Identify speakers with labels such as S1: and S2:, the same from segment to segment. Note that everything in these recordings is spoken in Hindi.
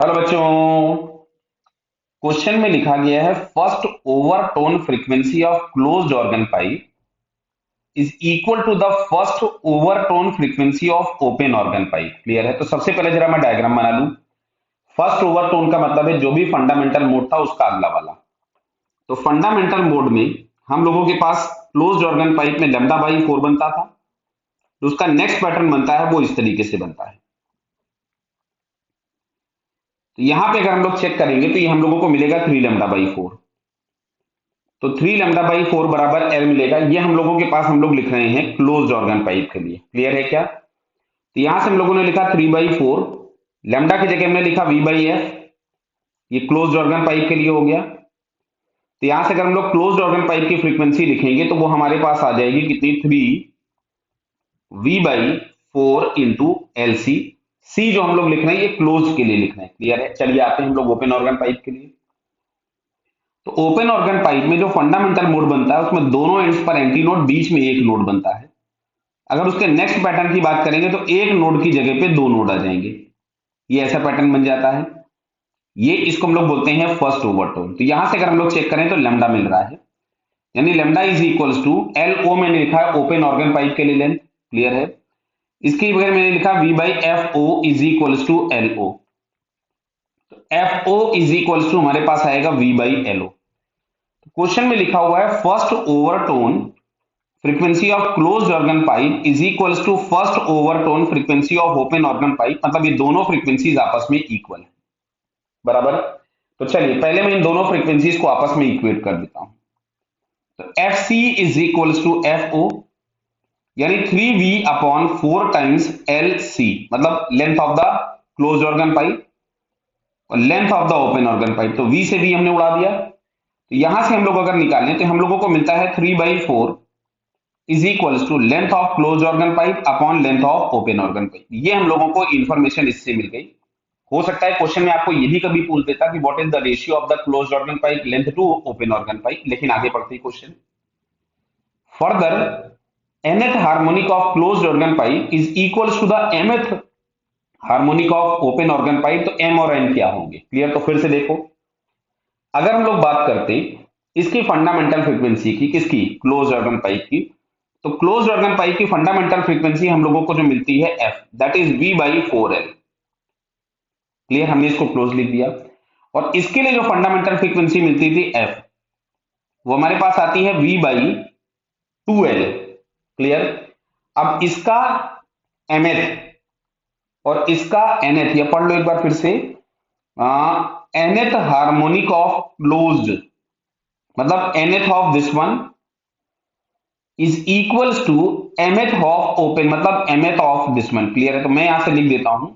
S1: हेलो बच्चों। क्वेश्चन में लिखा गया है first overtone frequency of closed organ pipe is equal to the first overtone frequency of open organ pipe. Clear है? तो सबसे पहले जरा मैं डायग्राम बना लूं। फर्स्ट ओवरटोन का मतलब है जो भी फंडामेंटल मोड था उसका अगला वाला। तो फंडामेंटल मोड में हम लोगों के पास क्लोज्ड ऑर्गन पाइप में लैम्डा बाई 4 बनता था। तो उसका नेक्स्ट पैटर्न बनता है वो इस तरीके से बनता है। तो यहां पे अगर हम लोग चेक करेंगे तो ये हम लोगों को मिलेगा 3 लैम्डा बाई 4। तो 3 लैम्डा बाई 4 बराबर एल मिलेगा। ये हम लोगों के पास हम लोग लिख रहे हैं क्लोज्ड ऑर्गन पाइप के लिए। क्लियर है क्या? तो यहां से हम लोगों ने लिखा 3/4। लैम्डा की जगह हमने लिखा V/F। ये क्लोज्ड ऑर्गन पाइप के लिए हो गया। तो यहां से अगर हम लोग क्लोज्ड ऑर्गन पाइप की फ्रीक्वेंसी लिखेंगे तो वो हमारे पास आ जाएगी कितनी, 3V/4 इंटू LC। सी जो हम लोग लिख रहे हैं ये क्लोज के लिए लिख रहे हैं। क्लियर है? चलिए आते हैं हम लोग ओपन ऑर्गन पाइप के लिए। तो ओपन ऑर्गन पाइप में जो फंडामेंटल मोड बनता है उसमें दोनों एंड्स पर एंटी नोड, बीच में एक नोड बनता है। अगर उसके नेक्स्ट पैटर्न की बात करेंगे तो एक नोड की जगह पे दो नोड आ जाएंगे। ये ऐसा पैटर्न बन जाता है। ये इसको हम लोग बोलते हैं फर्स्ट ओवरटोन। तो यहां से अगर हम लोग चेक करें तो लैम्डा मिल रहा है, यानी lambda is equals to LO। मैंने लिखा है ओपन ऑर्गन पाइप के लिए लेंथ। क्लियर है? इसकी बगैर मैंने लिखा V/FO is equals to LO। तो FO इज इक्वल्स टू हमारे पास आएगा V/LO। क्वेश्चन में लिखा हुआ है first overtone frequency of closed organ pipe is equals to first overtone frequency of open organ pipe. मतलब ये दोनों फ्रीक्वेंसीज आपस में इक्वल है। बराबर? तो चलिए पहले मैं इन दोनों फ्रीक्वेंसीज को आपस में इक्वेट कर देता हूं। तो FC is equals to FO, यानी 3V/4 टाइम्स LC, मतलब length of the closed organ pipe और length of the open organ pipe. तो V से V हमने उड़ा दिया। तो यहां से हम लोग अगर निकालें तो हम लोगों को मिलता है 3/4 is equals to length of close organ pipe upon length of open organ pipe. ये हम लोगों को इंफॉर्मेशन इससे मिल गई। हो सकता है क्वेश्चन में आपको ये भी कभी पूछ देता कि what is the ratio of the close organ pipe length to open organ pipe, लेकिन आगे बढ़ते ही question further nth harmonic of closed organ pipe is equals to the mth harmonic of open organ pipe. तो m और n क्या होंगे? क्लियर? तो फिर से देखो, अगर हम लोग बात करते इसकी फंडामेंटल फ्रीक्वेंसी की, किसकी? क्लोज ऑर्गन पाइप की। तो क्लोज ऑर्गन पाइप की फंडामेंटल फ्रीक्वेंसी हम लोगों को जो मिलती है F, that is V/4L। Clear? हमने इसको क्लोज लिख दिया। और इसके लिए जो फंडामेंटल फ्रीक्वेंसी मिलती थी F, वो हमारे पास आती है V/2L। क्लियर? अब इसका mth और इसका nth, या पढ़ लो एक बार फिर से, nth हार्मोनिक ऑफ क्लोज्ड, मतलब nth of this one is equals to mth of open, मतलब mth of this one. Clear है? तो मैं यहां से लिख देता हूं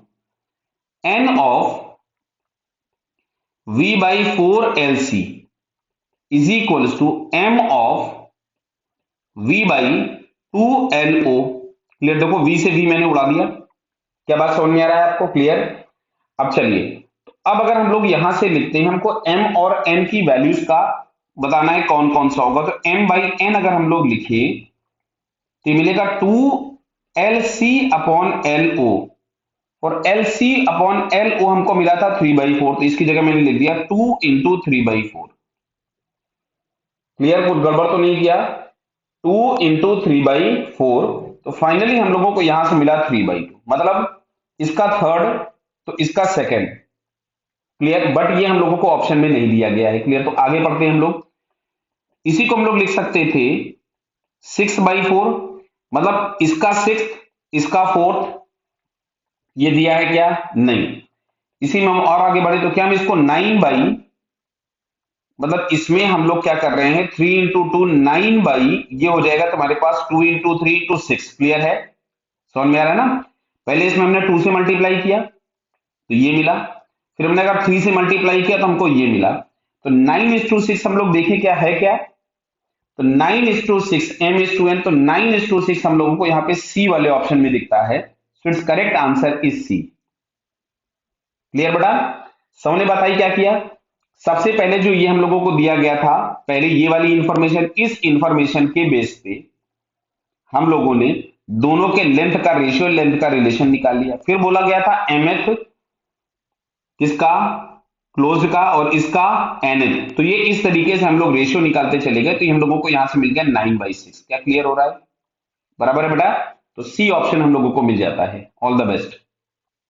S1: n of V/4LC is equals to m of V/2LO। Clear? देखो V से V मैंने उड़ा दिया। क्या बात समझ में आ रहा है आपको? क्लियर? अब चलिए, तो अब अगर हम लोग यहां से लिखते हैं, हमको m और n की वैल्यूज का बताना है कौन कौन सा होगा। तो m/n अगर हम लोग लिखे तो ये मिलेगा 2LC/LO। और LC/LO हमको मिला था 3/4, तो इसकी जगह मैंने लिख दिया 2 × 3/4। क्लियर? कुछ गड़बड़ तो नहीं किया? 2 × 3/4। तो फाइनली हम लोगों को यहां से मिला 3/2, मतलब इसका थर्ड तो इसका सेकेंड। क्लियर? बट ये हम लोगों को ऑप्शन में नहीं दिया गया है। क्लियर? तो आगे बढ़ते हैं हम लोग। इसी को हम लोग लिख सकते थे 6/4, मतलब इसका सिक्स, इसका फोर्थ। ये दिया है क्या? नहीं। इसी में हम और आगे बढ़े तो क्या हम इसको 9 मतलब इसमें हम लोग क्या कर रहे हैं, 3 × 2 9 ये हो जाएगा तुम्हारे पास 2 × 3 × 6। क्लियर है? समझ में आ रहा है ना? पहले इसमें हमने 2 से मल्टीप्लाई किया तो ये मिला, फिर हमने अगर 3 से मल्टीप्लाई किया तो हमको ये मिला। तो 9:6 हम लोग देखें क्या है क्या। तो 9:6 m/n, तो 9:6 हम लोगों को यहाँ पे सी वाले ऑप्शन में दिखता है। So it's correct answer is C. Clear बेटा? सबने बताई क्या किया। सबसे पहले जो ये हम लोगों को दिया गया था, पहले ये वाली इंफॉर्मेशन, इस इंफॉर्मेशन के बेस पे हम लोगों ने दोनों के लेंथ का रेशियो, लेंथ का रिलेशन निकाल लिया। फिर बोला गया था mth किसका, क्लोज का, और इसका nth। तो ये इस तरीके से हम लोग रेशियो निकालते चले गए, तो ये हम लोगों को यहां से मिल गया 9/6। क्या क्लियर हो रहा है? बराबर है बेटा? तो सी ऑप्शन हम लोगों को मिल जाता है। All the best.